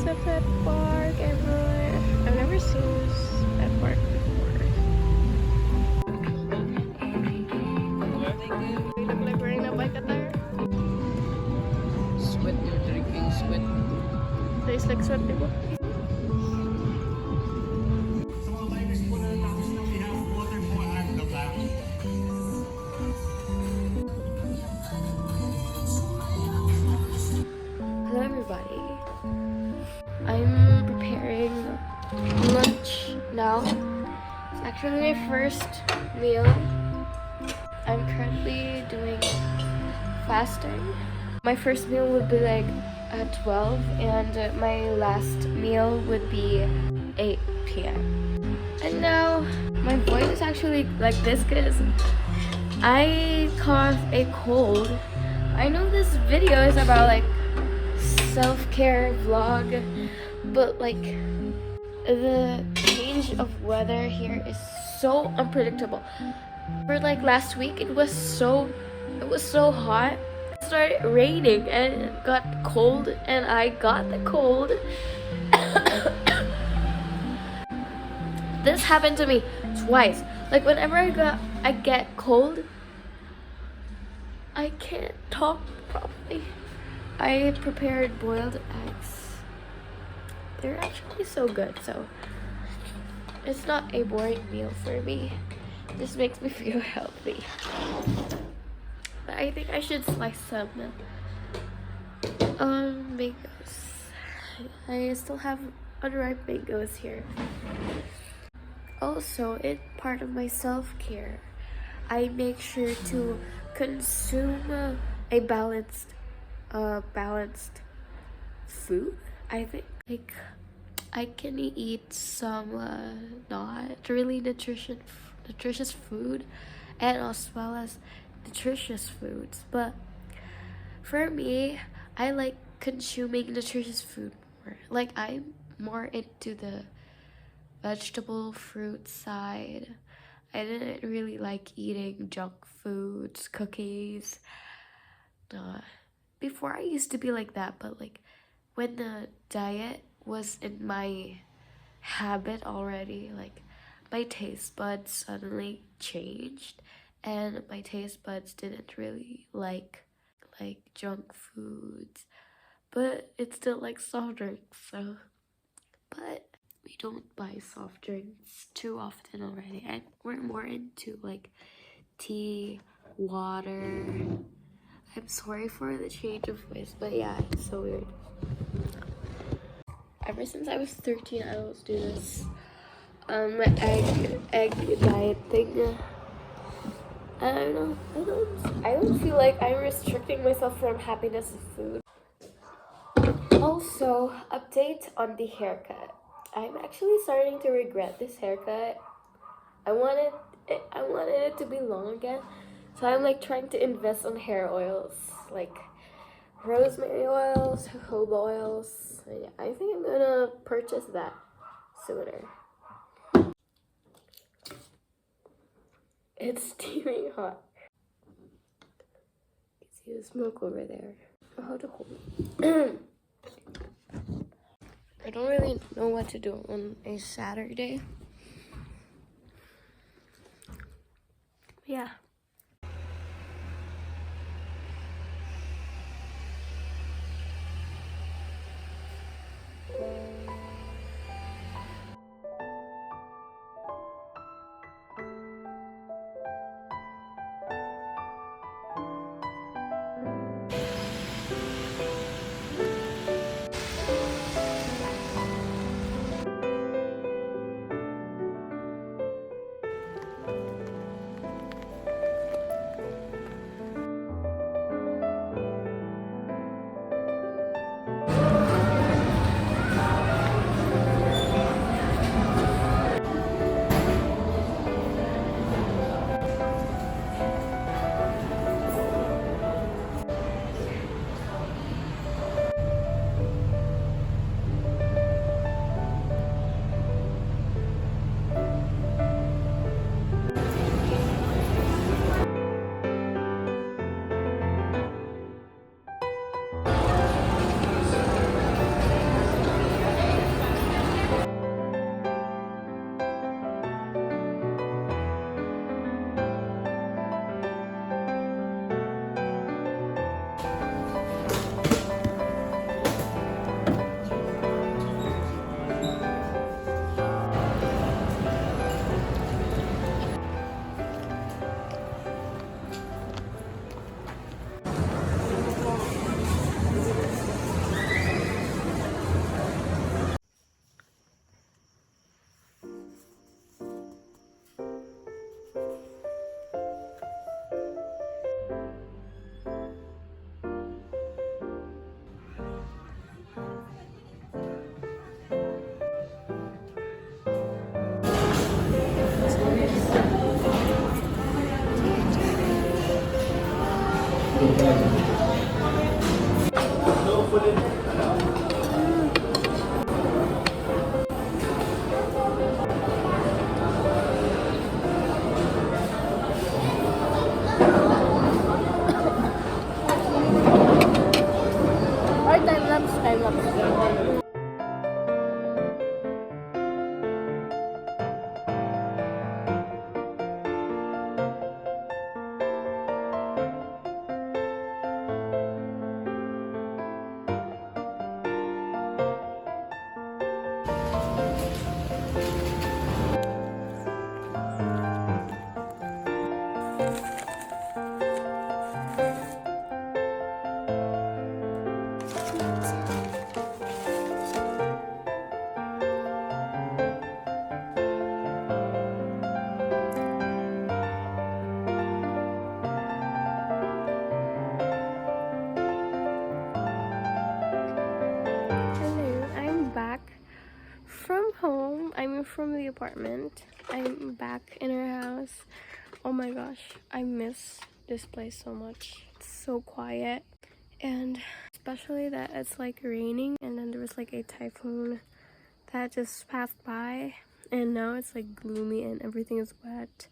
a pet park everywhere. I've never seen this pet park before. We look like we're in a bike attire. Sweat, you're drinking sweat. Tastes like sweat, diba? Hello everybody. I'm preparing lunch now. It's actually my first meal. I'm currently doing fasting. My first meal would be like at 12 and my last meal would be 8 p.m. And now my voice is actually like this because I caught a cold. I know this video is about like self-care vlog, but like the change of weather here is so unpredictable. For like last week it was so hot. It started raining and it got cold and I got the cold. This happened to me twice. Like whenever I get cold, I can't talk properly. I prepared boiled eggs. They're actually so good, so it's not a boring meal for me. This makes me feel healthy. But I think I should slice some mangoes. I still have unripe mangoes here. Also, in part of my self-care, I make sure to consume a balanced food. I think like I can eat some not really nutritious food and as well as nutritious foods, but for me I like consuming nutritious food more. Like I'm more into the vegetable fruit side. I didn't really like eating junk foods, cookies. Before I used to be like that, but like when the diet was in my habit already, like my taste buds suddenly changed and my taste buds didn't really like junk foods, but it's still like soft drinks, so but we don't buy soft drinks too often already, and we're more into like tea, water. I'm sorry for the change of voice, but yeah, it's so weird. Ever since I was 13, I always do this egg diet thing. I don't know. I don't feel like I'm restricting myself from happiness of food. Also, update on the haircut. I'm actually starting to regret this haircut. I wanted it to be long again, so I'm like trying to invest on hair oils like rosemary oils, jojoba oils. So yeah, I think I'm gonna purchase that sooner. It's steaming hot. You can see the smoke over there. How to hold it. I don't really know what to do on a Saturday. Yeah. Or time lapse, time lapse. Hello, I'm back from home. I moved from the apartment. I'm back in our house. Oh my gosh, I miss this place so much. It's so quiet, and especially that it's like raining, and then there was like a typhoon that just passed by, and now it's like gloomy and everything is wet.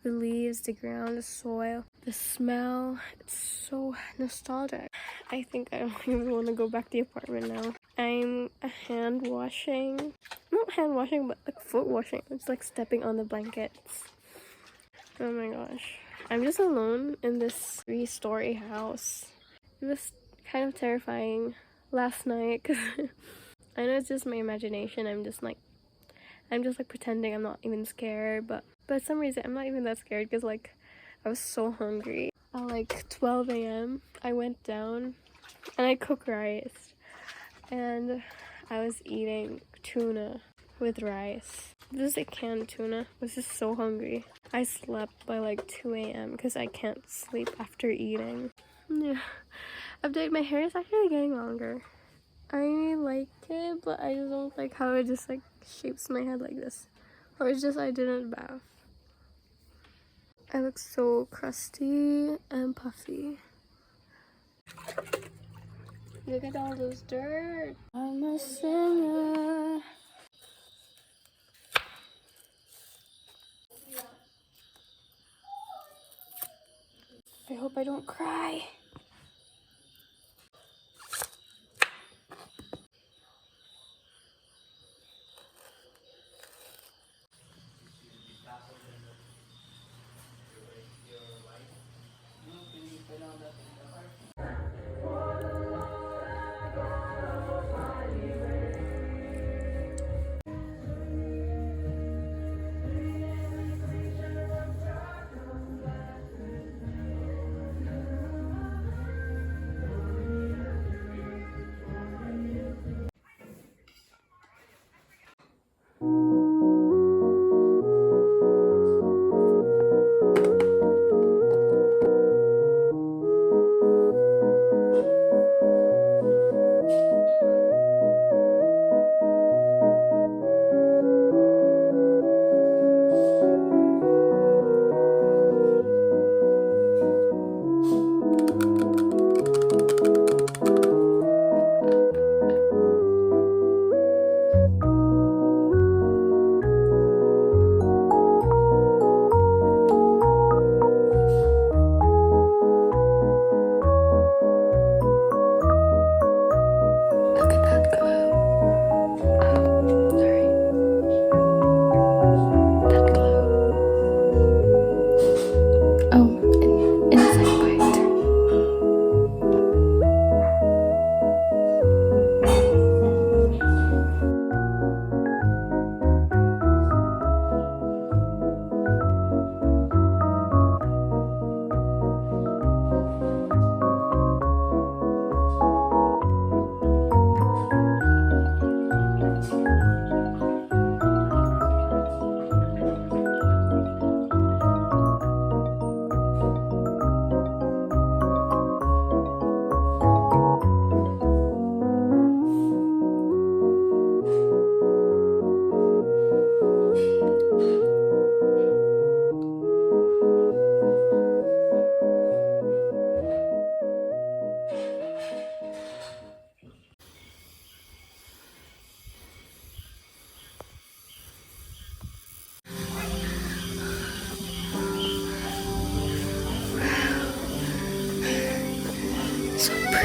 The leaves, the ground, the soil, the smell, it's so nostalgic. I think I don't even want to go back to the apartment now. I'm hand washing, not hand washing, but like foot washing. It's like stepping on the blankets. Oh my gosh, I'm just alone in this 3-story house. It was kind of terrifying last night because I know it's just my imagination. I'm just like pretending I'm not even scared, but for some reason I'm not even that scared because like I was so hungry. At like 12 a.m. I went down and I cooked rice, and I was eating tuna with rice. This is a canned tuna. I was just so hungry. I slept by like 2 a.m. because I can't sleep after eating. Yeah. Update, my hair is actually getting longer. I like it, but I just don't like how it just like shapes my head like this. Or it's just I didn't bath. I look so crusty and puffy. Look at all this dirt. I'm a singer. I hope I don't cry.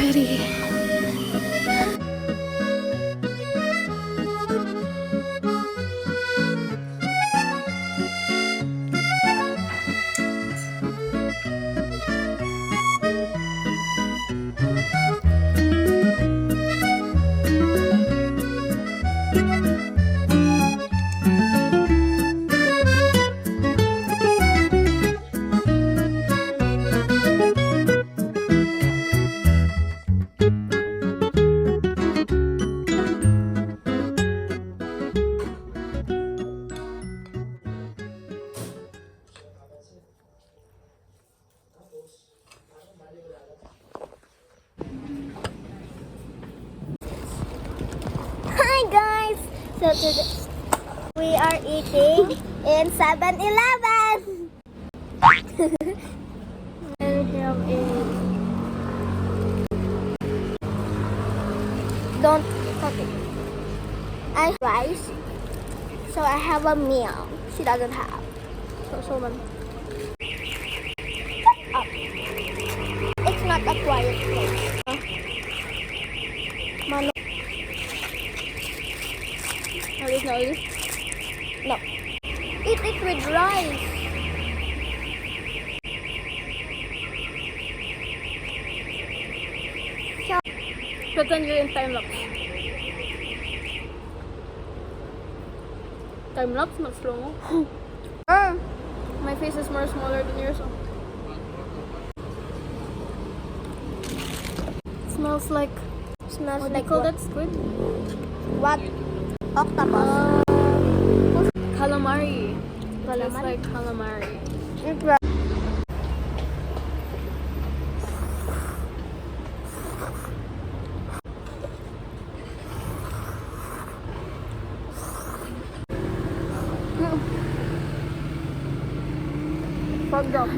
ready. Hi guys! So today we are eating in 7-Eleven. I have a don't okay. I have rice. So I have a meal. She doesn't have. So man. Oh. It's not a quiet place. Mano. No. Eat it with rice. Pretend you're in time lapse. Time lapse, not slow mo. My face is more smaller than yours. So. Smells like. Smells What do like you call what? that? Squid? What? Octopus. Calamari. Well, it's Calamari? like calamari. It's right. Frog drop.